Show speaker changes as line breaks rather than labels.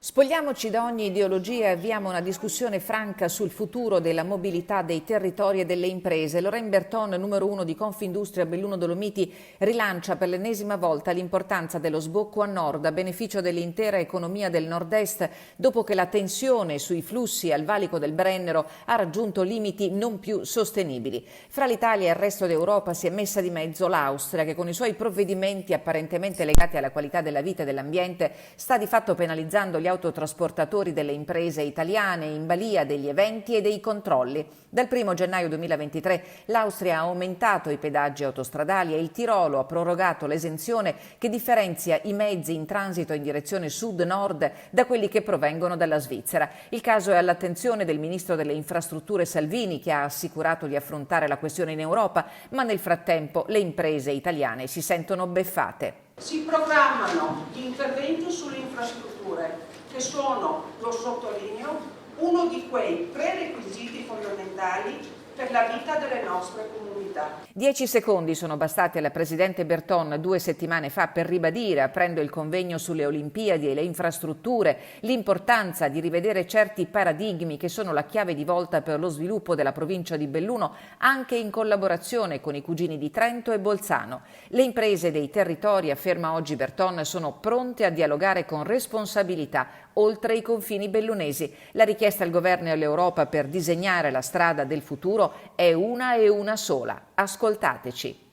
Spogliamoci da ogni ideologia e avviamo una discussione franca sul futuro della mobilità dei territori e delle imprese. Lorraine Berton, numero 1 di Confindustria Belluno Dolomiti, rilancia per l'ennesima volta l'importanza dello sbocco a nord a beneficio dell'intera economia del nord-est, dopo che la tensione sui flussi al valico del Brennero ha raggiunto limiti non più sostenibili. Fra l'Italia e il resto d'Europa si è messa di mezzo l'Austria, che con i suoi provvedimenti apparentemente legati alla qualità della vita e dell'ambiente sta di fatto penalizzando gli autotrasportatori delle imprese italiane in balia degli eventi e dei controlli. Dal 1 gennaio 2023 l'Austria ha aumentato i pedaggi autostradali e il Tirolo ha prorogato l'esenzione che differenzia i mezzi in transito in direzione sud-nord da quelli che provengono dalla Svizzera. Il caso è all'attenzione del ministro delle infrastrutture Salvini, che ha assicurato di affrontare la questione in Europa, ma nel frattempo le imprese italiane si sentono beffate.
Si programmano gli interventi sulle infrastrutture, che sono, lo sottolineo, uno di quei prerequisiti fondamentali per la vita delle nostre comunità.
10 secondi sono bastati alla Presidente Berton 2 settimane fa per ribadire, aprendo il convegno sulle Olimpiadi e le infrastrutture, l'importanza di rivedere certi paradigmi che sono la chiave di volta per lo sviluppo della provincia di Belluno, anche in collaborazione con i cugini di Trento e Bolzano. Le imprese dei territori, afferma oggi Berton, sono pronte a dialogare con responsabilità oltre i confini bellunesi. La richiesta al governo e all'Europa per disegnare la strada del futuro è una e una sola. Ascoltateci.